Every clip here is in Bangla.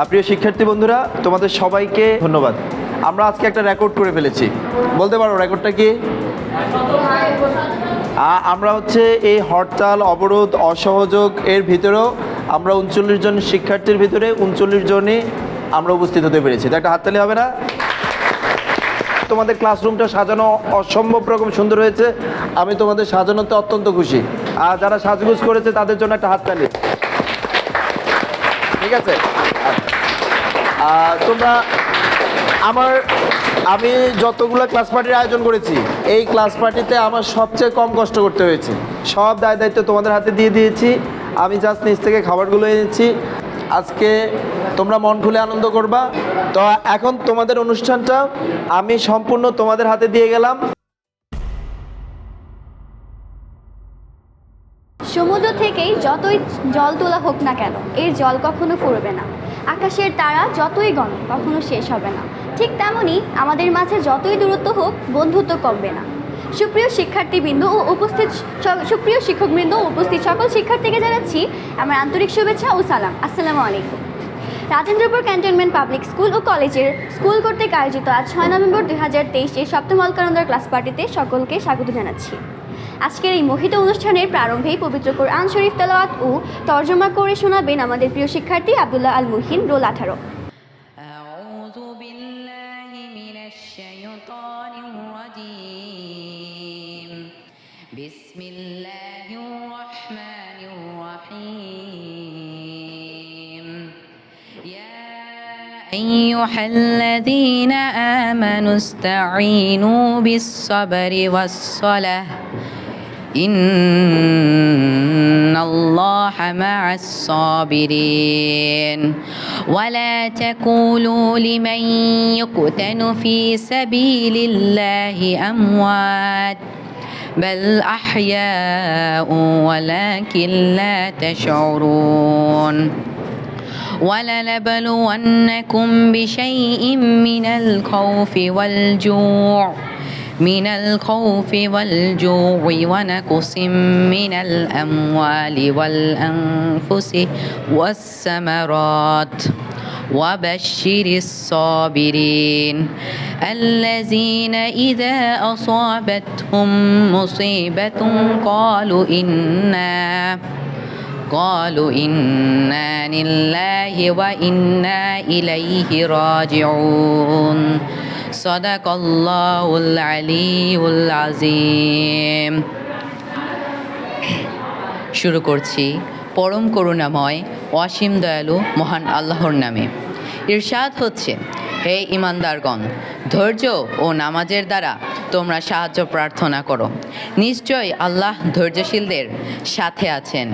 প্রিয় শিক্ষার্থী বন্ধুরা, তোমাদের সবাইকে ধন্যবাদ। আমরা আজকে একটা রেকর্ড করে ফেলেছি। বলতে পারো রেকর্ডটা কি? আমরা হচ্ছে এই হরতাল, অবরোধ, অসহযোগ এর ভিতরেও আমরা 39 জন শিক্ষার্থীর ভিতরে 39 জনই আমরা উপস্থিত হতে পেরেছি। একটা হাততালি হবে না? তোমাদের ক্লাসরুমটা সাজানো অসম্ভব রকম সুন্দর হয়েছে। আমি তোমাদের সাজানোতে অত্যন্ত খুশি। আর যারা সাজগুজ করেছে তাদের জন্য একটা হাততালি। ঠিক আছে? তোমরা আমি যতগুলো ক্লাস পার্টির আয়োজন করেছি, এই ক্লাস পার্টিতে আমার সবচেয়ে কম কষ্ট করতে হয়েছে। সব দায় দায়িত্ব তোমাদের হাতে দিয়ে দিয়েছি। আমি জাস্ট নিচ থেকে খাবারগুলো এনেছি। আজকে তোমরা মন খুলে আনন্দ করবা। তো এখন তোমাদের অনুষ্ঠানটা আমি সম্পূর্ণ তোমাদের হাতে দিয়ে গেলাম। সমুদ্র থেকেই যতই জল তোলা হোক না কেন, এর জল কখনো ফুরবে না। আকাশের তারা যতই ঘন, কখনো শেষ হবে না। ঠিক তেমনই আমাদের মাঝে যতই দূরত্ব হোক, বন্ধুত্ব কমবে না। সুপ্রিয় শিক্ষার্থীবৃন্দ ও সুপ্রিয় শিক্ষকবৃন্দ ও উপস্থিত সকল শিক্ষার্থীকে জানাচ্ছি আমার আন্তরিক শুভেচ্ছা ও সালাম। আসসালামু আলাইকুম। রাজেন্দ্রপুর ক্যান্টনমেন্ট পাবলিক স্কুল ও কলেজের স্কুল কর্তৃক আয়োজিত আজ 6 নভেম্বর 2023 সপ্তম অলকানন্দার ক্লাস পার্টিতে সকলকে স্বাগত জানাচ্ছি। আজকের এই মোহিত অনুষ্ঠানের প্রারম্ভেই পবিত্র কোরআন শরীফ তেলাওয়াত ও তর্জমা করে শোনাবেন আমাদের প্রিয় শিক্ষার্থী আব্দুল্লাহ আল মুহিন, রোল 18। আউযু বিল্লাহি মিনাশ শাইতানির রাজীম। বিসমিল্লাহির রাহমানির রাহিম। ইয়া আইয়ুহাল্লাযীনা আমানু ইসতাঈনু বিস-সাবরি ওয়াস-সালাহ ইন্নাল্লাহা মা'আস-সাবিরিন ওয়া লা তাকুলু লিমান ইউকতালু ফী সাবিলিল্লাহি আমওয়াত বাল আহইয়াউ ওয়ালাকিন লা তাশউরুন ولنبلونكم بشيء من الخوف والجوع ونقص من الأموال والأنفس والثمرات وبشر الصابرين الذين إذا أصابتهم مصيبة قالوا إنا لله وإنا إليه راجعون সাদাকাল্লাহুল আলিয়্যুল আযীম। শুরু করছি পরম করুণাময় অসীম দয়ালু মহান আল্লাহর নামে। ইরশাদ হচ্ছে, হে ঈমানদারগণ, ধৈর্য ও নামাজের দ্বারা তোমরা সাহায্য প্রার্থনা করো। নিশ্চয় আল্লাহ ধৈর্যশীলদের সাথে আছেন।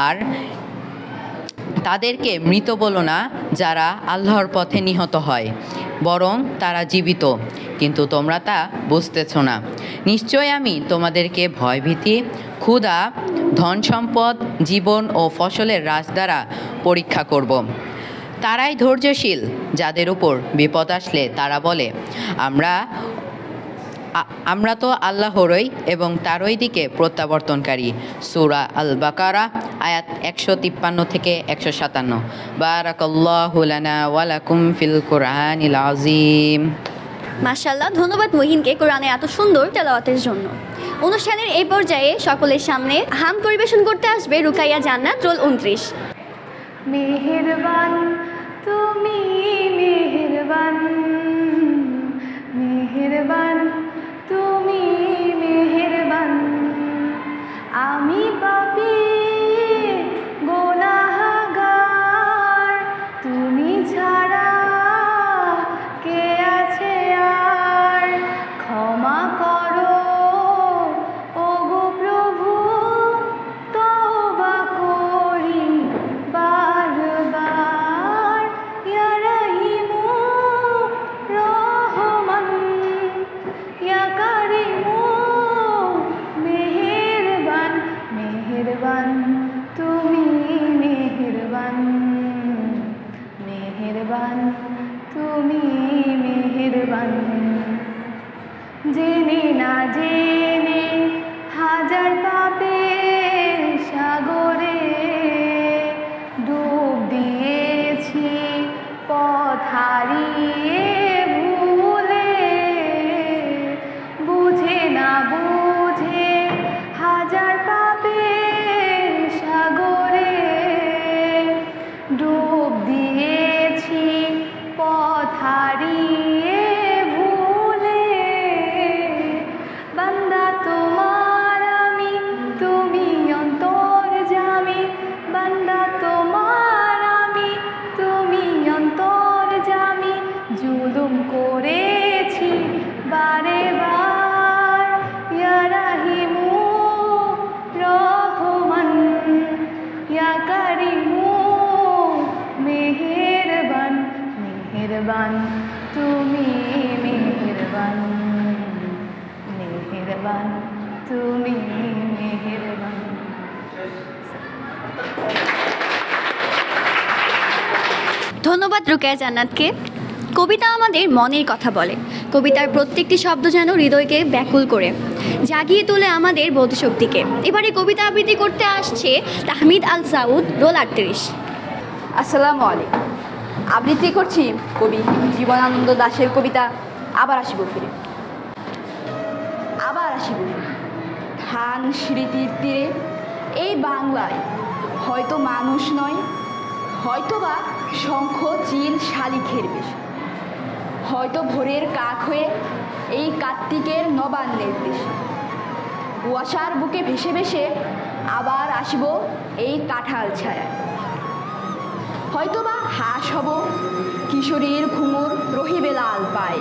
আর তাদেরকে মৃত বলো না যারা আল্লাহর পথে নিহত হয়, বরং তারা জীবিত, কিন্তু তোমরা তা বুঝতেছ না। নিশ্চয় আমি তোমাদেরকে ভয়ভীতি, ক্ষুধা, ধন সম্পদ, জীবন ও ফসলের হ্রাস দ্বারা পরীক্ষা করব। তারাই ধৈর্যশীল যাদের উপর বিপদ আসলে তারা বলে, আমরা তো আল্লাহরই এবং তারই দিকে প্রত্যাবর্তনকারী। সূরা আল বাকারা আয়াত 153 থেকে 157। বারাকাল্লাহু লানা ওয়া লাকুম ফিল কুরআনিল আযীম। মাশাআল্লাহ, ধন্যবাদ মুহিনকে কোরআনের এত সুন্দর তেলাওয়াতের জন্য। অনুষ্ঠানের এই পর্যায়ে সকলের সামনে হাম পরিবেশন করতে আসবে রুকাইয়া জান্নাত, রোল 29। মেহেরবান তুমি, মেহেরবান, মেহেরবান তুমি, মেহেরবান। আমি পাপী গুনাহগার, তুমি ছাড়া কে আছে আর? ক্ষমা করো ওগো প্রভু, তওবা করি বারবার। ইয়া রহিমু রহমান, ইয়া কারিমু মেহেরবান, মেহেরবান তুমি, মেহেরবান, মেহেরবান তুমি, মেহেরবান। জেনে না জেনে হাজার পাপের সাগরে ডুব দিয়েছি মেহেরবান তুমি মেহেরবান মেহেরবান তুমি মেহেরবান। ধন্যবাদ রুকেয়া জান্নাতকে। কবিতা আমাদের মনের কথা বলে। কবিতার প্রত্যেকটি শব্দ যেন হৃদয়কে ব্যাকুল করে জাগিয়ে তোলে আমাদের বোধশক্তিকে। এবারে কবিতা আবৃত্তি করতে আসছে তাহমিদ আল সাউদ, রোল 38। আসসালামু আলাইকুম। আবৃত্তি করছি কবি জীবনানন্দ দাশের কবিতা আবার আসিব ফিরে। আবার আসিব ফিরে ধান স্মৃতির তীরে এই বাংলায় হয়তো মানুষ নয়, হয়তো বা শঙ্খ চিল শালিখের বেশ, হয়তো ভোরের কাক হয়ে এই কার্তিকের নবান্নের দেশে কুয়াশার বুকে ভেসে ভেসে আবার আসিব এই কাঁঠাল ছায়ায়। হয়তোবা হাঁস হব কিশোরীর ঘুঙুর রহিবে লাল পায়,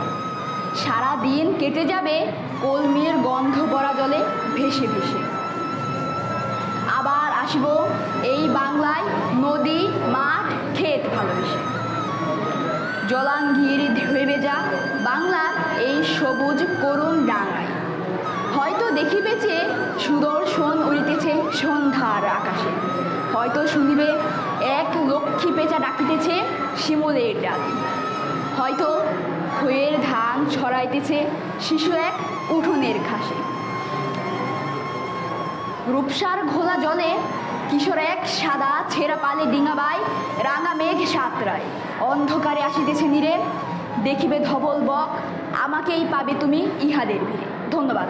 সারা দিন কেটে যাবে কলমির গন্ধ ভরা জলে ভেসে ভেসে। আবার আসিব এই বাংলায় নদী মাঠ ক্ষেত ভালোবেসে, জলাঙ্গির ঢেউয়ে ভেজা বাংলার এই সবুজ করুণ ডাঙায়। হয়তো দেখিবে যে সুদর্শন উড়িতেছে সন্ধ্যার আকাশে, হয়তো শুনিবে এক লক্ষ্মী পেঁচা ডাকিতেছে শিমুলের ডালে, হয়তো খইয়ের ধান ছড়াইতেছে শিশু এক উঠোনের ঘাসে। রূপসার ঘোলা জলে কিশোর এক সাদা ছেঁড়া পালে ডিঙাবাই রাঙা মেঘ সাঁতরায়, অন্ধকারে আসিতেছে নীরে দেখিবে ধবল বক আমাকেই পাবে তুমি ইহাদের ভিড়ে। ধন্যবাদ।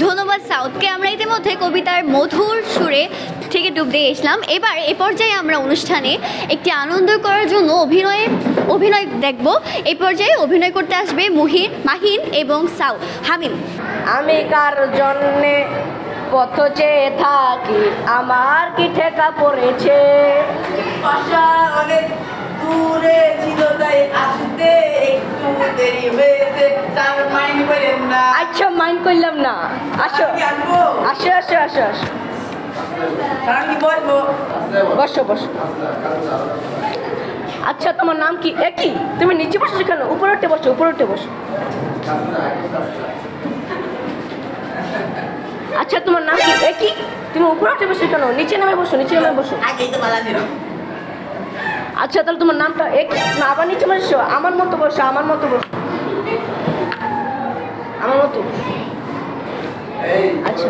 ধন্যবাদ সাউদকে। আমরা ইতিমধ্যে কবিতার মধুর সুরে থেকে ডুব দিয়ে এসলাম। এবার এ পর্যায়ে আমরা অনুষ্ঠানে একটি আনন্দ করার জন্য অভিনয় দেখব। এই পর্যায়ে অভিনয় করতে আসবে মাহিন এবং হামিম। আমি কার জন্যে পথ চেয়ে থাকি, আমার কি ঠেকা পড়েছে। বাসা অনেক দূরে ছিল তাই আসতে একটু দেরি হয়েছে, তার মাইন্ড করেন না। আচ্ছা মাইন্ড করলাম না, আসো আমি আসবো, আসো আসো আসো আসো, তার কি বসবো? বসো বসো। আচ্ছা তোমার নাম কি? একই তুমি নিচে বসো কেন? উপরে উঠে বসো, উপরে উঠে বসো। আচ্ছা তোমার নাম কি? একই তুমি উপরে উঠে বসো কেন? নিচে নেমে বসো, নিচে নেমে বসো। আগেই তো বলা ছিল। আচ্ছা তাহলে তোমার নামটা একই না, আবার নিচে বসো, আমার মতো বসো, আমার মতো বসো, আমার মতো। আচ্ছা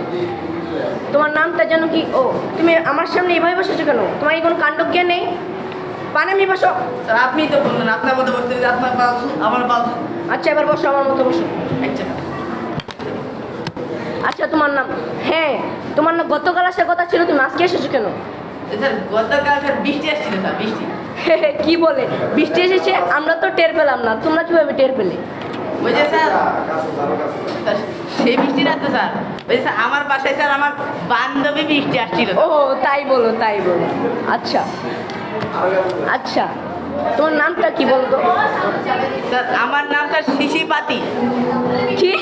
তোমার নামটা যেন কি? ও তুমি আমার সামনে এইভাবে বসেছো কেন? তোমার কি কোনো কাণ্ড জ্ঞান নেই? পানামি বসো। স্যার আপনি তো বললেন আপনার মতো বসতে, আপনার বাবু আমার বাবু। আচ্ছা এবার বসো, আমার মতো বসো। আচ্ছা আচ্ছা তোমার নাম? হ্যাঁ তোমার না গতকাল আসার কথা ছিল, তুমি আজকে এসেছো কেন? স্যার গতকাল স্যার বৃষ্টি আসছিল, স্যার বৃষ্টি। কি বলে বৃষ্টি এসেছে? আমরা তো টের পেলাম না, তোমরা কিভাবে টের পেলে? ওই যে স্যার সেই বৃষ্টি না তো স্যার, ওই যে স্যার আমার বাসায় স্যার আমার বান্ধবী বৃষ্টি আসছিল। ও তাই বলো, তাই বলো। আচ্ছা আচ্ছা তোমার নামটা কি বলতো? স্যার আমার নাম স্যার শিশিপাতি। কি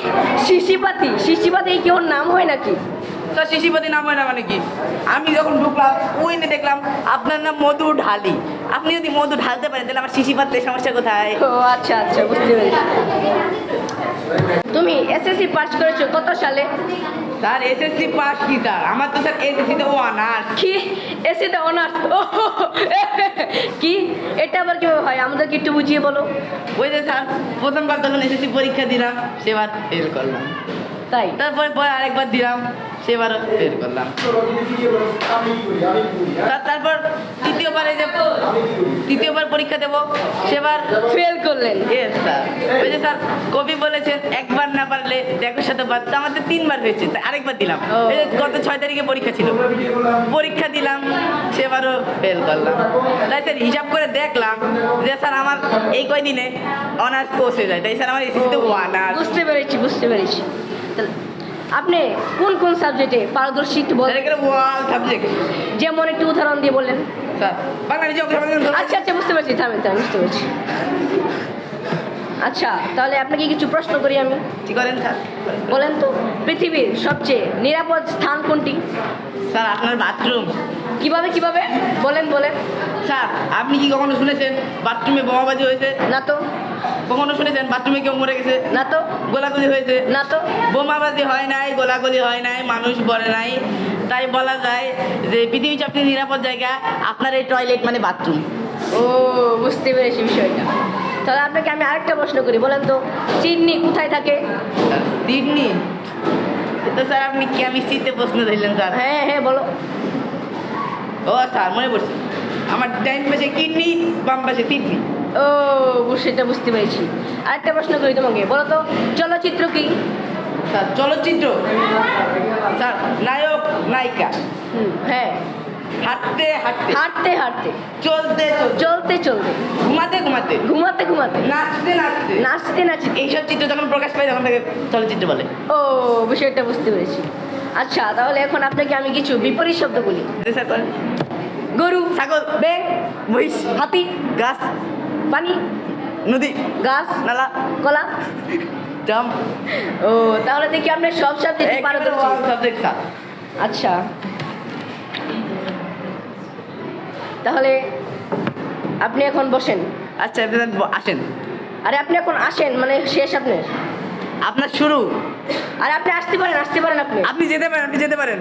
শিশিপাতি? শিশিপাতি কি ওর নাম হয় নাকি? স্যার শিশিপাতি নাম হয় না মানে কি? আমি যখন ঢুকলাম ওই দেখলাম আপনার নাম মধু ঢালি। আপনি যদি মধু ঢালতে পারেন তাহলে আমার শিশিপাতির সমস্যা কোথায়? ও আচ্ছা আচ্ছা বুঝতে পেরেছি। তুমি এসএসসি পাস করেছো কত সালে? স্যার এসএসসি পাস কি স্যার? আমার তো স্যার এসএসসিতে অনার্স। কি এসএসসিতে অনার্স? কি এটা আবার কিভাবে হয়? আমাদেরকে একটু বুঝিয়ে বলো। ওই যে স্যার প্রথমবার যখন এসএসসি পরীক্ষা দিলাম সেবার ফেল করলাম, তাই পরে আরেকবার দিলাম সেবারও ফেল করলাম। স্যার তারপর তৃতীয়বার পরীক্ষা দেবো সেবার ফেল করলেন? Yes sir. ওই যে স্যার কবি বলেছেন একবার না পারলে দেখো শতবার, তো আমাদের 3বার হয়েছে, তাই আরেকবার দিলাম। এই যে গত 6 তারিখে পরীক্ষা ছিল, পরীক্ষা দিলাম সেবারও ফেল করলাম। তাই স্যার হিসাব করে দেখলাম যে স্যার আমার এই কয়দিনে অনার্স কোর্স হয়ে যায়, তাই স্যার আমার এসএসসিতে অনার্স। বুঝতে পেরেছি বুঝতে পেরেছি। তাহলে আপনি কোন কোন সাবজেক্টে পারদর্শী একটু বলেন, ওয়াল সাবজেক্ট। যেমন একটু উদাহরণ দিয়ে বললেন। স্যার বাংলা নিজে আচ্ছা আচ্ছা বুঝতে পেরেছি, থামেন থামেন, বুঝতে পেরেছি। আচ্ছা তাহলে আপনাকে কিছু প্রশ্ন করি আমি। ঠিক করেন স্যার। বলেন তো পৃথিবীর সবচেয়ে নিরাপদ স্থান কোনটি? স্যার আপনার বাথরুম। কিভাবে কিভাবে বলেন বলেন। স্যার আপনি কি কখনো শুনেছেন বাথরুমে বোমাবাজি হয়েছে? না তো। কখনো শুনেছেন বাথরুমে কেউ মরে গেছে? না তো। গোলাগুলি হয়েছে? না তো। বোমাবাজি হয় নাই, গোলাগুলি হয় নাই, মানুষ বলে নাই। তাই বলা যায় যে পৃথিবীর সবচেয়ে নিরাপদ জায়গা আপনার এই টয়লেট মানে বাথরুম। ও, বুঝতে পেরেছি বিষয়টা। তাহলে আপনাকে আমি আরেকটা প্রশ্ন করি, বলেন তো সিডনি কোথায় থাকে? সিডনি? তো স্যার আপনি কেমিস্ট্রিতে প্রশ্ন দিলেন স্যার। হ্যাঁ হ্যাঁ বলো। ও স্যার মনে পড়ছে, আমার ডাইন পাশে কিডনি, বাম পাশে সিডনি। ও, সেটা বুঝতে পেরেছি। আরেকটা প্রশ্ন করি তোমাকে, বলো তো চলচ্চিত্র কি? স্যার চলচ্চিত্র, স্যার নায়ক নায়িকা হ্যাঁ। হাঁটতে হাঁটতে, হাঁটতে হাঁটতে, চলতে চলতে, চলতে চলতে, ঘুমাতে ঘুমাতে, ঘুমাতে ঘুমাতে, নাচতে নাচতে, নাচতে নাচতে। এইসব চিত্র যখন প্রকাশ পায় তখন তাকে চলচ্চিত্র বলে। ও, বিষয়টা বুঝতে পেরেছি। আচ্ছা, তাহলে এখন আপনাকে আমি কিছু বিপরীত শব্দ বলি। স্যার বলেন। গরু, ছাগল, ব্যাঙ, মহিষ, হাতি, গাছ, পানি, নদী, গাছ, নালা, কলা। জাম। ও, তাহলে দেখি আপনি সব সাবজেক্টে পারদর্শী। Subject sir. আচ্ছা, তাহলে আপনি এখন বসেন। আচ্ছা আপনি আসেন। আরে আপনি এখন আসেন, মানে শেষ আপনার। আপনার শুরু। আরে আপনি আসতে পারেন, আসতে পারেন আপনি। আপনি যেতে পারেন, আপনি যেতে পারেন।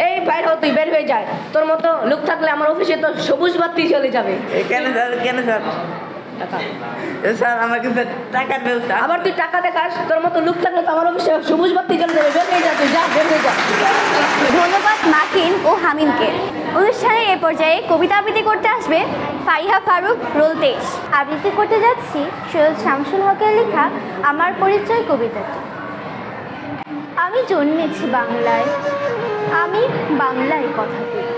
এই বাইর হও, তুই বের হয়ে যায়। তোর মতো লোক থাকলে আমার অফিসে তো সবুজ বাতি চলে যাবে। কেন স্যার, কেন স্যার? টাকা। স্যার আমার কিন্তু টাকার ব্যবস্থা। আবার তুই টাকা দেখাস, তোর মতো লোক থাকলে তো আমার অফিসে সবুজ বাতি চলে যাবে। বের হয়ে যা, তুই যা, বের হয়ে যা। ধন্যবাদ মাকিন ও হামিমকে। অনুষ্ঠানের এ পর্যায়ে কবিতা আবৃত্তি করতে আসবে ফারিহা ফারুক, রোল 23। আবৃত্তি করতে যাচ্ছি সৈয়দ শামসুল হকের লেখা আমার পরিচয় কবিতাটি। আমি জন্মেছি বাংলায়, আমি বাংলায় কথা বলি।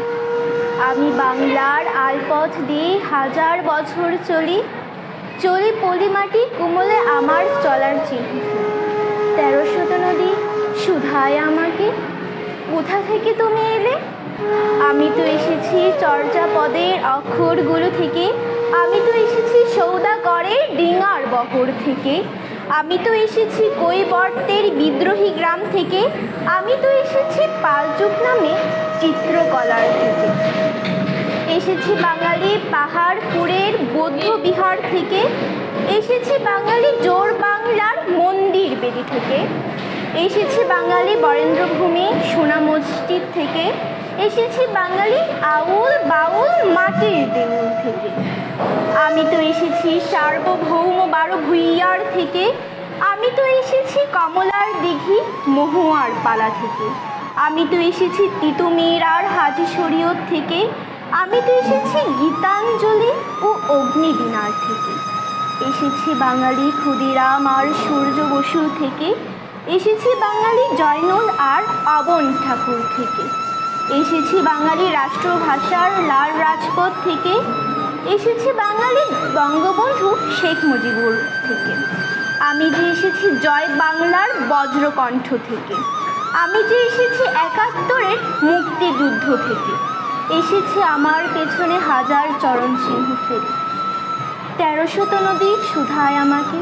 আমি বাংলার আলপথ দিয়ে হাজার বছর চলি, চলি পলিমাটি কুমলে আমার চলার চিহ্ন। 1300 নদী শুধায় আমাকে, কোথা থেকে তুমি এলে? আমি তো এসেছি চর্যাপদের অক্ষরগুলো থেকে, আমি তো এসেছি সৌদাগরের ডিঙার বহর থেকে, আমি তো এসেছি কৈবর্তের বিদ্রোহী গ্রাম থেকে, আমি তো এসেছি পালচুক নামে চিত্রকলার থেকে, এসেছি বাঙালি পাহাড়পুরের বৌদ্ধ বিহার থেকে, এসেছি বাঙালি জোর বাংলার মন্দির বেদি থেকে, এসেছি বাঙালি বরেন্দ্রভূমি সোনা মসজিদ থেকে, এসেছি বাঙালি আউল বাউল মাটির দেউল থেকে, আমি তো এসেছি সার্বভৌম 12 ভুইয়ার থেকে, আমি তো এসেছি কমলার দিঘি মহুয়ার পালা থেকে, আমি তো এসেছি তিতুমির আর হাজি শরীয়ত থেকে, আমি তো এসেছি গীতাঞ্জলি ও অগ্নিবীণার থেকে, এসেছি বাঙালি ক্ষুদিরাম আর সূর্য বসু থেকে, এসেছি বাঙালি জয়নুল আর অবন ঠাকুর থেকে, এসেছি বাঙালি রাষ্ট্রভাষার লাল রাজপথ থেকে, এসেছি বাঙালি বঙ্গবন্ধু শেখ মুজিবুর থেকে, আমি যে এসেছি জয় বাংলার বজ্রকণ্ঠ থেকে, আমি যে এসেছি 71-এর মুক্তিযুদ্ধ থেকে, এসেছি আমার পেছনে হাজার চরণ চিহ্ন ফেলে। 1300 নদী শুধায় আমাকে,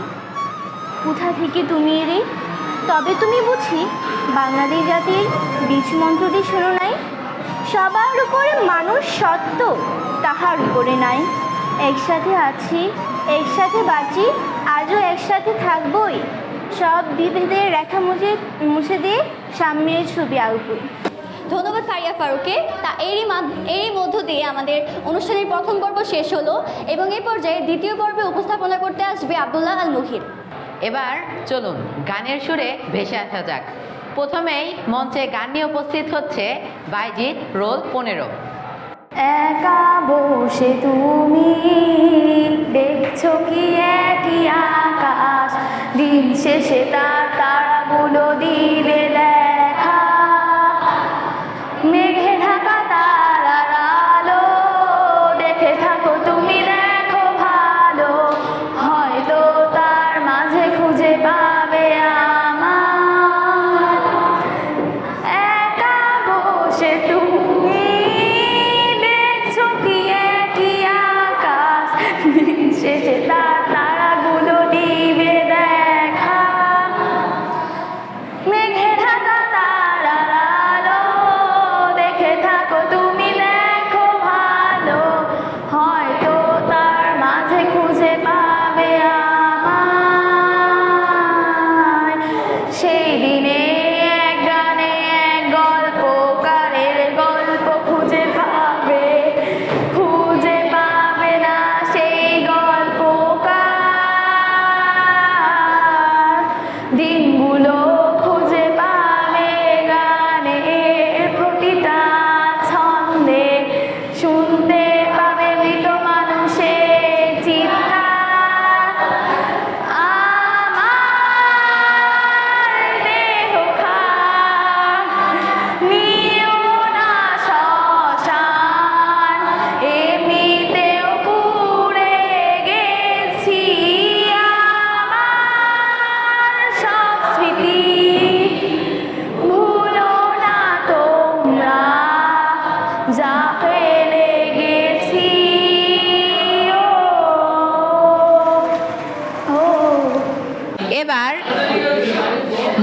কোথা থেকে তুমি এলে? তবে তুমি বুঝি বাঙালি জাতির বীজ মন্ত্রটি শোনো নাই? সবার উপরে মানুষ সত্য, তাহার উপরে নাই। একসাথে আছি, একসাথে বাঁচি, আজও একসাথে থাকবই। সব বিভেদের রেখা মুছে দিয়ে সামনের ছবি আঁকবই। ধন্যবাদ ফারিয়া ফারুককে। তা এরই মধ্য দিয়ে আমাদের অনুষ্ঠানের প্রথম পর্ব শেষ হলো এবং এই পর্যায়ে দ্বিতীয় পর্বে উপস্থাপনা করতে আসবে আব্দুল্লাহ আল মুহির। এবার চলুন গানের সুরে ভেসে আসা যাক। প্রথমেই মঞ্চে গান নিয়ে উপস্থিত হচ্ছে বাইজিৎ, রোল 15। একা বসে তুমি দেখছো কি একই আকাশ, দিন শেষে তার তারাগুলো দিলে দেখা, মেঘে ঢাকা তারার আলো দেখে থাকো তুমি, দেখো ভালো, হয়তো তার মাঝে খুঁজে পাবে আমার। একা বসে তুমি দেখছো কি একই আকাশ, শেষে তার তারাগুলো দিবে দেখা, মেঘে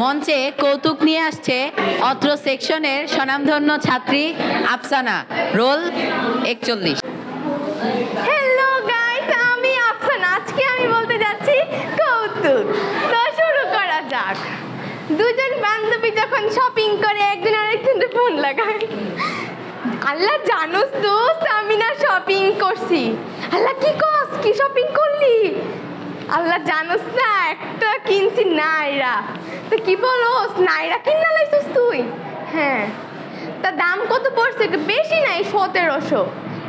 মঞ্চে কৌতুক নিয়ে আসছে অত্র সেকশনের স্বনামধন্য ছাত্রী আফসানা, রোল 41। হ্যালো গাইস, আমি আফসানা। আজকে আমি বলতে যাচ্ছি কৌতুক। তো শুরু করা যাক। দুজন বান্ধবী যখন শপিং করে একজন আরেকজনের ফোন লাগায়। আল্লাহ জানোস দোস্ত, আমি না শপিং করছি। আল্লাহ কি কস, কি শপিং করলি? আল্লাহ জানোস না, একটা কিনছি নাইরা। তো কি বলোস, নাইরা কিনা লাইছিস তুই? হ্যাঁ। তা দাম কত পড়ছে? বেশি নাই, 1700।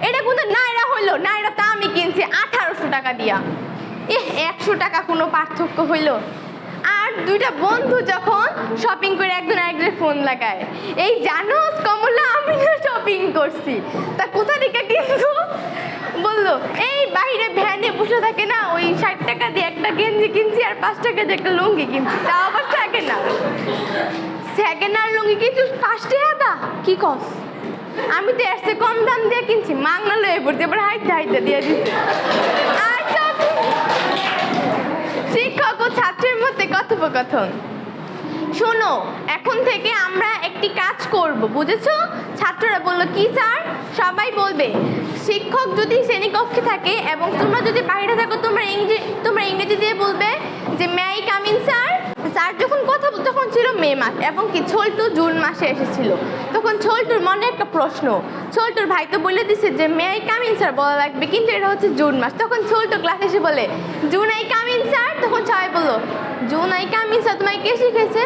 এটা কিন্তু নাইরা হইলো, নাইরা তা আমি কিনছি 1800 টাকা দিয়া। 100 টাকা কোনো পার্থক্য হইলো? আর দুইটা বন্ধু যখন শপিং করে একজন আরেকজনের ফোন লাগায়, এই জানোস কমলা, আমি না শপিং করছি। তা কোথা থেকে কিনছো? বললো এই বাইরে ভ্যানে বসে থাকে না, ওই 60 টাকা দিয়ে একটা গেঞ্জি কিনছি আর 5 টাকা দিয়ে একটা লুঙ্গি কিনছি। তা আবার সেকেন্ড হ্যান্ড লুঙ্গি কিন্তু 5 টাকা দা। কি কস? আমি তো এসে কম দাম দিয়ে কিনছি, মাগনা লয়ে পড়ছি, এবার হাইতে দিয়ে দিচ্ছি। আর শিক্ষক ও ছাত্রের মধ্যে কথোপকথন। শোনো, এখন থেকে আমরা একটি কাজ করব, বুঝেছো? ছাত্ররা বললো কি স্যার? সবাই বলবে শিক্ষক যদি শ্রেণীকক্ষে থাকে এবং তোমরা যদি বাইরে থাকো, তোমরা ইংরেজি দিয়ে বলবে যে may I come in sir. Sir যখন কথা তখন ছিল মে মাস, এবং কি ছোল্টু জুন মাসে এসেছিল। তখন ছোল্টুর মনে একটা প্রশ্ন, ছোল্টুর ভাই তো বলে দিছে যে may I come in sir বলা লাগবে, কিন্তু এটা হচ্ছে জুন মাস। তখন ছোল্টু ক্লাসে এসে বলে June I come in sir. তখন সবাই বললো June I come in sir তোমায় কে শিখেছে?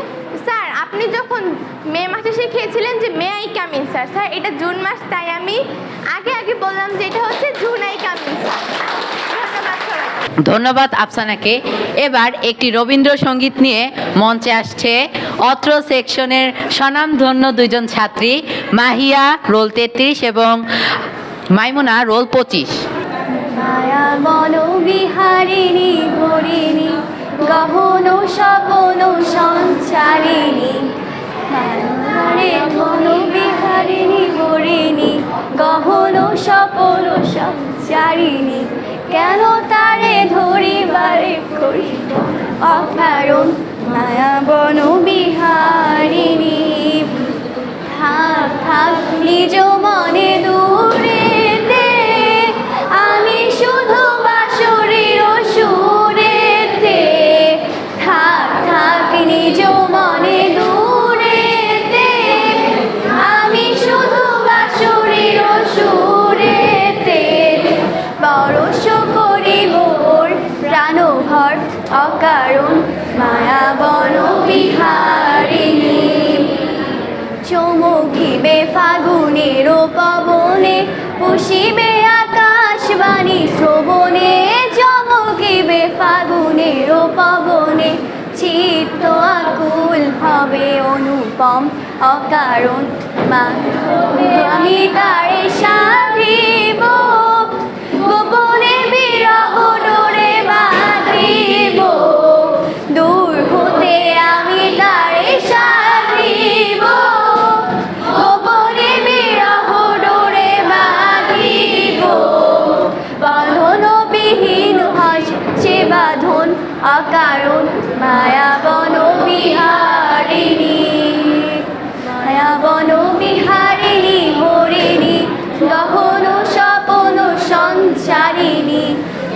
স্যার আপনি যখন মে মাসে শিখিয়েছিলেন যে may I come in sir. Sir এটা জুন মাস, তাই আমি আগে বললাম যে এটা হচ্ছে June I come in sir. ধন্যবাদ সবাইকে। ধন্যবাদ আফসানাকে। এবার একটি রবীন্দ্রসঙ্গীত নিয়ে মঞ্চে আসছে অত্র সেকশনের স্বনামধন্য দুইজন ছাত্রী, মাহিয়া রোল 33 এবং মাইমুনা রোল 25। মায়া মন বিহারিণী হরিণী গহন স্বপন সঞ্চারিণী। মায়ারে মন বিহারিণী হরিণী গহন স্বপন সঞ্চারিণী। কেন তারে ধরিবারে করিব অকারণ মায়া বন বিহারিণী। থাক থাক নিজ মনে দূরে, আমি শুধু বাঁশরীর সুরেতে। থাক থাক নিজ মনে দূরেতে, আমি শুধু বাঁশরীর সুরেতে। পরশ করি মোর প্রাণভর অকারণ মায়া বন বিহারিণী। চমকিবে ফাগুনের পবনে, পুষিবে আকাশবাণী শ্রবণে। চমকিবে ফাগুনের পবনে, চিত্ত আকুল হবে অনুপম অকারণ আমি তারে সাধিব। গোপনে বিরহ ডোরে বাঁধিব, দূর হতে আমি তারে সাধিব। গোপনে বিরহ ডোরে বাঁধিব, বাঁধন বিহীন সে বাঁধন অকারণ মায়া বন বিহারিণী। মায়া বন বিহারিণী হরিণী গহন স্বপন সঞ্চারিণী।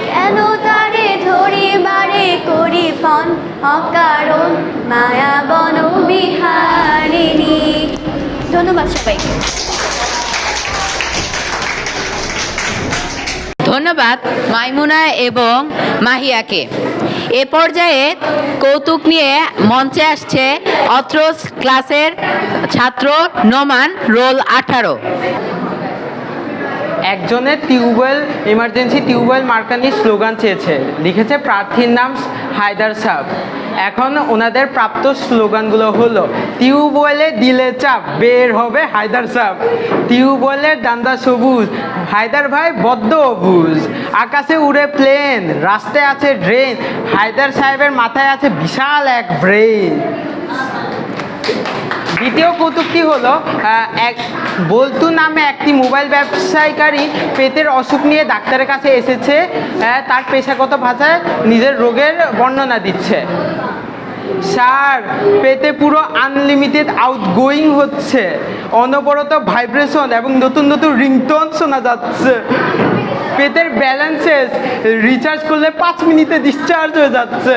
কেন তারে ধরিবারে করি ফন অকারণ মায়া বন বিহারিণী। ধন্যবাদ সবাইকে। ধন্যবাদ মাইমুনা এবং মাহিয়াকে। এ পর্যায়ে কৌতুক নিয়ে মঞ্চে আসছে অত্র ক্লাসের ছাত্র নোমান, রোল 18। একজনের টিউবওয়েল ইমার্জেন্সি টিউবওয়েল মার্কানি স্লোগান চেয়েছে, লিখেছে প্রার্থীর নাম হায়দার সাহেব। এখন ওনাদের প্রাপ্ত স্লোগানগুলো হলো টিউবওয়েলে দিলে চাপ বের হবে হায়দার সাহেব। টিউবওয়েলের ডান্ডা সবুজ, হায়দার ভাই বড্ড অবুজ। আকাশে উড়ে প্লেন, রাস্তায় আছে ড্রেন, হায়দার সাহেবের মাথায় আছে বিশাল এক ব্রেন। দ্বিতীয় কৌতুকটি হলো এক বল্টু নামে একটি মোবাইল ব্যবসায়ীকারী পেটের অসুখ নিয়ে ডাক্তারের কাছে এসেছে। তার পেশাগত ভাষায় নিজের রোগের বর্ণনা দিচ্ছে। স্যার পেটে পুরো আনলিমিটেড আউটগোয়িং হচ্ছে, অনবরত ভাইব্রেশন এবং নতুন নতুন রিংটোন শোনা যাচ্ছে। পেটের ব্যালেন্সেস রিচার্জ করলে 5 মিনিটে ডিসচার্জ হয়ে যাচ্ছে।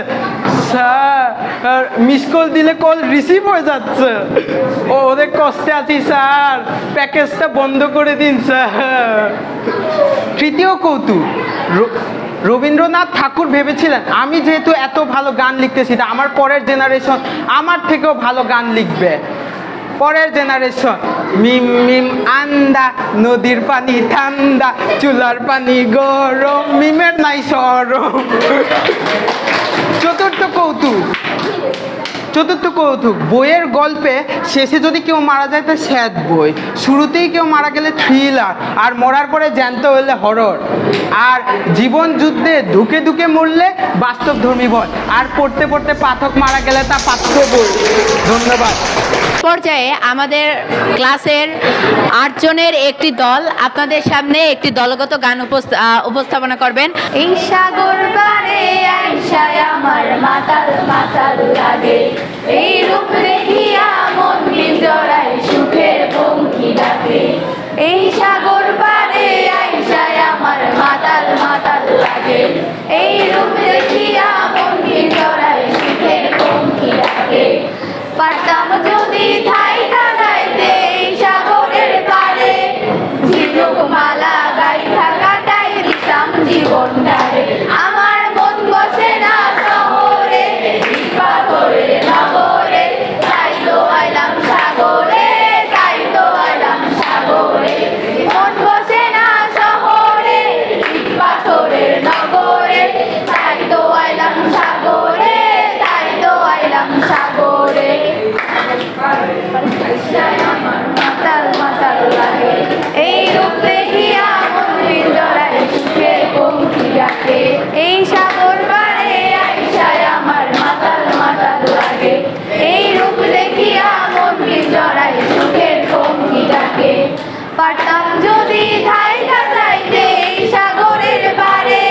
স্যার মিস কল দিলে কল রিসিভ হয়ে যাচ্ছে। অনেক কষ্টে আছি স্যার, প্যাকেজটা বন্ধ করে দিন স্যার। তৃতীয় কৌতুক, রবীন্দ্রনাথ ঠাকুর ভেবেছিলেন আমি যেহেতু এত ভালো গান লিখতেছি তা আমার পরের জেনারেশন আমার থেকেও ভালো গান লিখবে। পরের জেনারেশন মিম মিম আন্দা, নদীর পানি ঠান্ডা, চুলার পানি গরম, মিমের নাই সরম। চতুর্থ কৌতুক, বইয়ের গল্পে শেষে যদি কেউ মারা যায় তা স্যাড বই, শুরুতেই কেউ মারা গেলে থ্রিলার, আর মরার পরে জ্যান্ত হলে হরর, আর জীবন যুদ্ধে ধুকে ধুকে মরলে বাস্তবধর্মী বই, আর পড়তে পড়তে পাঠক মারা গেলে তা পাঠ্য বই। ধন্যবাদ। পর্যায়ে আমাদের ক্লাসের 8 জনের একটি দল আপনাদের সামনে একটি দলগত গান উপস্থাপনা করবেন। এই সাগর পারে আইসায় আমার মাতাল মাতাল লাগে, এই রূপ দেখিয়া মন জড়ায় সুখের পঙ্খী ডাকে। এই সাগর পারে আইসায় আমার মাতাল মাতাল লাগে, এই রূপ দেখিয়া মন জড়ায় সুখের পঙ্খী ডাকে। পারতাম যদি থাইকা যাইতে এই সাগরের পারে, ঝিনুক মালা গাইথা কাটাই দিতাম জীবনটারে। আমার মন বসে না শহরে, পাথরে নগরে, তাই তো আইলাম সাগরে, তাই তো আইলাম সাগরে। মন বসে না শহরে, পাথরের নগরে, তাই তো আইলাম সাগরে, তাই তো আইলাম সাগরে। মাতাল মাতাল লাগে, এই রূপ দেখিয়া মন্দির জড়ায় সুখে পঙ্খী ডাকে। এই সাগর পারে আইসায় আমার মাতাল মাতাল লাগে, এই রূপ দেখিয়া মন্দির জড়ায় সুখের পঙ্খী ডাকে। পারতাম যদি থাইকা যাইতে এই সাগরের পারে,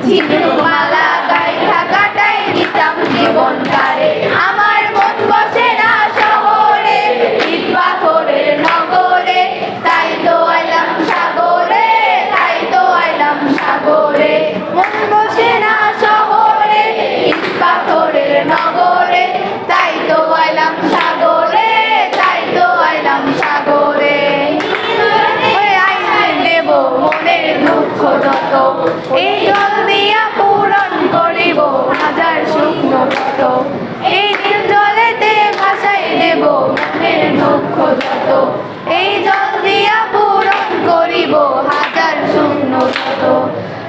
ঝিনুক মালা গাইথা কাটাই দিতাম জীবনটারে। আমার মন বসে না শহরে, ইট পাথরের নগরে, তাই তো আইলাম সাগরে, তাই তো আইলাম সাগরে। মন বসে না শহরে, ইট পাথরের নগরে, তাই তো আইলাম সাগরে, তাই তো আইলাম সাগরে। আইসায় দেব মনের দুঃখ যত, এই জল দিয়া পূরণ করিব হাজার শুকনো ক্ষত। এই নীল জলেতে ভাসাই দেব মনের দুঃখ যত, এই জল দিয়া পূরণ করিব হাজার শুকনো ক্ষত।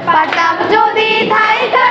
পারতাম যদি থাইকা